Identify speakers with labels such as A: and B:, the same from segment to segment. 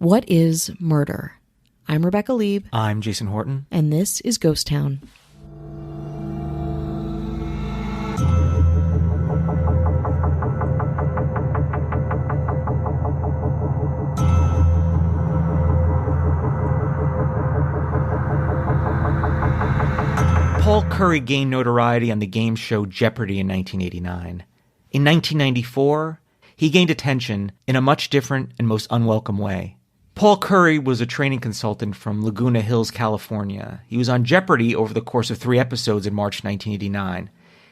A: What is murder? I'm Rebecca Lieb.
B: I'm Jason Horton.
A: And this is Ghost Town.
B: Paul Curry gained notoriety on the game show Jeopardy in 1989. In 1994, he gained attention in a much different and most unwelcome way. Paul Curry was a training consultant from Laguna Hills, California. He was on Jeopardy over the course of 3 episodes in March 1989.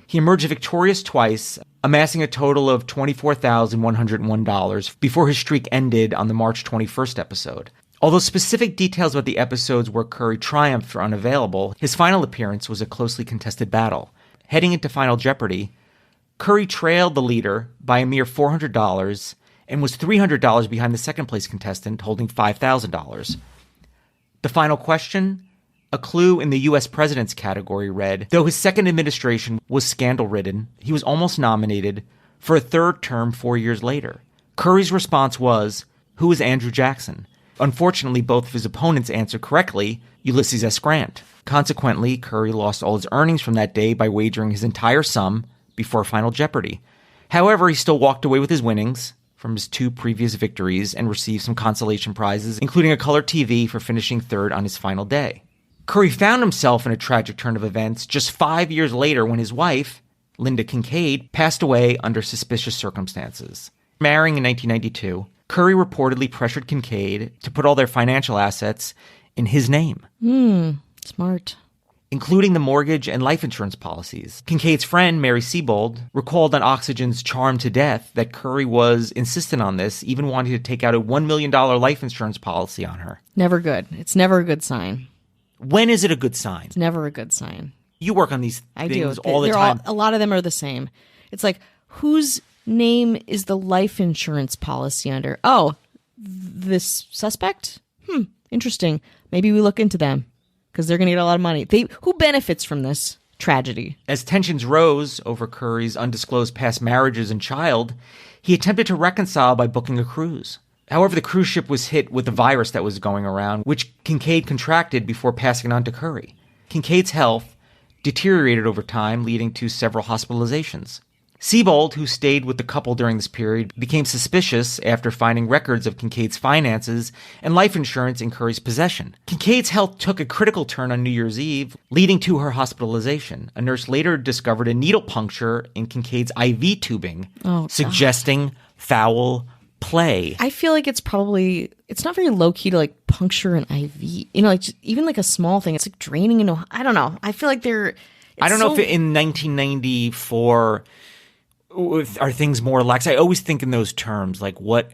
B: He emerged victorious twice, amassing a total of $24,101 before his streak ended on the March 21st episode. Although specific details about the episodes where Curry triumphed are unavailable, his final appearance was a closely contested battle. Heading into Final Jeopardy, Curry trailed the leader by a mere $400 and was $300 behind the second-place contestant, holding $5,000. The final question, a clue in the U.S. President's category, read, though his second administration was scandal-ridden, he was almost nominated for a third term 4 years later. Curry's response was, who is Andrew Jackson? Unfortunately, both of his opponents answered correctly, Ulysses S. Grant. Consequently, Curry lost all his earnings from that day by wagering his entire sum before Final Jeopardy. However, he still walked away with his winnings from his 2 previous victories and received some consolation prizes, including a color TV for finishing third on his final day. Curry found himself in a tragic turn of events just 5 years later when his wife, Linda Kincaid, passed away under suspicious circumstances. Marrying in 1992, Curry reportedly pressured Kincaid to put all their financial assets in his name.
A: Smart.
B: Including the mortgage and life insurance policies. Kincaid's friend, Mary Siebold, recalled on Oxygen's Charmed to Death that Curry was insistent on this, even wanting to take out a $1 million life insurance policy on her.
A: Never good. It's never a good sign.
B: When is it a good sign?
A: It's never a good sign.
B: You work on these things all the time.
A: A lot of them are the same. It's like, whose name is the life insurance policy under? Oh, this suspect? Interesting. Maybe we look into them because they're going to get a lot of money. Who benefits from this tragedy?
B: As tensions rose over Curry's undisclosed past marriages and child, he attempted to reconcile by booking a cruise. However, the cruise ship was hit with the virus that was going around, which Kincaid contracted before passing it on to Curry. Kincaid's health deteriorated over time, leading to several hospitalizations. Siebold, who stayed with the couple during this period, became suspicious after finding records of Kincaid's finances and life insurance in Curry's possession. Kincaid's health took a critical turn on New Year's Eve, leading to her hospitalization. A nurse later discovered a needle puncture in Kincaid's IV tubing, suggesting foul play.
A: I feel like it's not very low-key to like puncture an IV. Like even like a small thing. It's like draining into, I don't know. I feel like
B: I don't know if in 1994... are things more lax? I always think in those terms, like what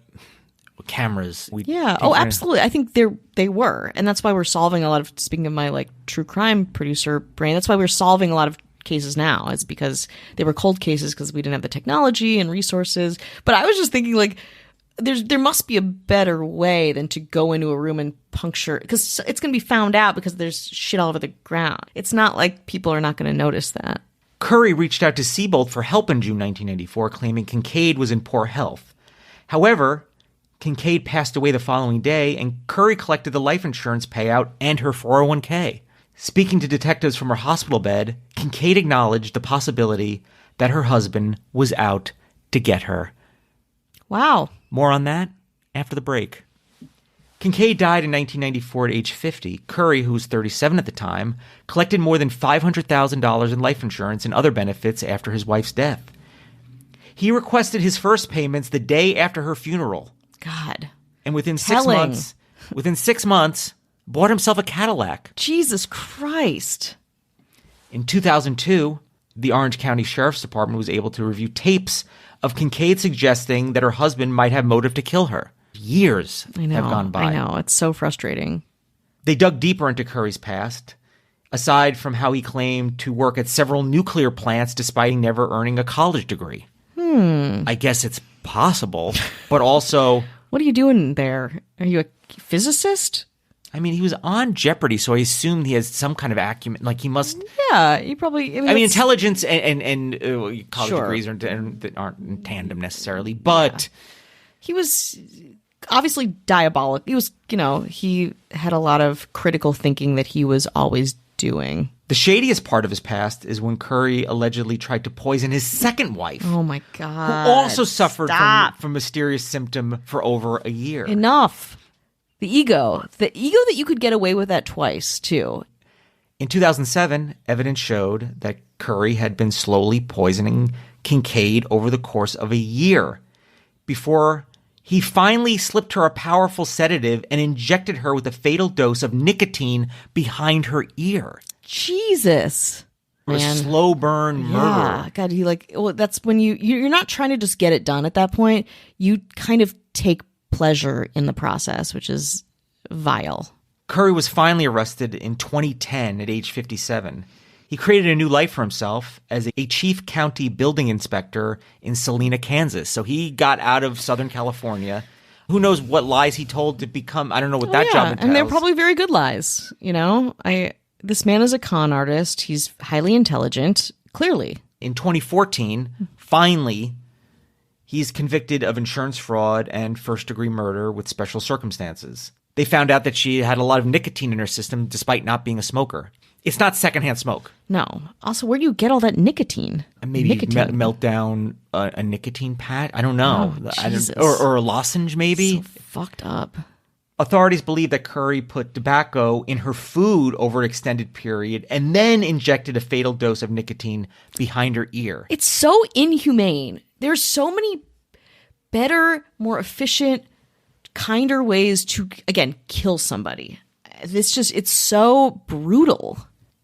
B: cameras.
A: Absolutely. I think they were, and that's why we're solving a lot of. Speaking of my like true crime producer brain, that's why we're solving a lot of cases now. It's because they were cold cases because we didn't have the technology and resources. But I was just thinking like, there must be a better way than to go into a room and puncture, because it's going to be found out because there's shit all over the ground. It's not like people are not going to notice that.
B: Curry reached out to Siebold for help in June 1994, claiming Kincaid was in poor health. However, Kincaid passed away the following day, and Curry collected the life insurance payout and her 401k. Speaking to detectives from her hospital bed, Kincaid acknowledged the possibility that her husband was out to get her.
A: Wow.
B: More on that after the break. Kincaid died in 1994 at age 50. Curry, who was 37 at the time, collected more than $500,000 in life insurance and other benefits after his wife's death. He requested his first payments the day after her funeral.
A: God.
B: And within 6 months, bought himself a Cadillac.
A: Jesus Christ.
B: In 2002, the Orange County Sheriff's Department was able to review tapes of Kincaid suggesting that her husband might have motive to kill her. Years have gone by.
A: I know. It's so frustrating.
B: They dug deeper into Curry's past. Aside from how he claimed to work at several nuclear plants despite never earning a college degree. I guess it's possible, but also...
A: What are you doing there? Are you a physicist?
B: I mean, he was on Jeopardy, so I assume he has some kind of acumen. Like, he must...
A: Yeah, he probably...
B: I mean intelligence and college degrees aren't in tandem necessarily, but...
A: Yeah. He was... obviously diabolic. He was, he had a lot of critical thinking that he was always doing.
B: The shadiest part of his past is when Curry allegedly tried to poison his second wife.
A: Oh my God.
B: Who also suffered from a mysterious symptom for over a year.
A: Enough. The ego that you could get away with that twice, too.
B: In 2007, evidence showed that Curry had been slowly poisoning Kincaid over the course of a year before he finally slipped her a powerful sedative and injected her with a fatal dose of nicotine behind her ear.
A: Jesus.
B: A slow burn murder.
A: Yeah, God, that's when you're not trying to just get it done at that point. You kind of take pleasure in the process, which is vile.
B: Curry was finally arrested in 2010 at age 57. He created a new life for himself as a chief county building inspector in Salina, Kansas. So he got out of Southern California. Who knows what lies he told to become, I don't know what that job entails.
A: And they're probably very good lies, This man is a con artist. He's highly intelligent, clearly.
B: In 2014, finally, he's convicted of insurance fraud and first-degree murder with special circumstances. They found out that she had a lot of nicotine in her system despite not being a smoker. It's not secondhand smoke.
A: No. Also, where do you get all that nicotine?
B: And maybe melt down a nicotine patch? I don't know.
A: Jesus.
B: Or a lozenge, maybe?
A: So fucked up.
B: Authorities believe that Curry put tobacco in her food over an extended period and then injected a fatal dose of nicotine behind her ear.
A: It's so inhumane. There's so many better, more efficient, kinder ways to, again, kill somebody. It's so brutal.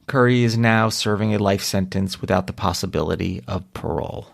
B: Curry is now serving a life sentence without the possibility of parole.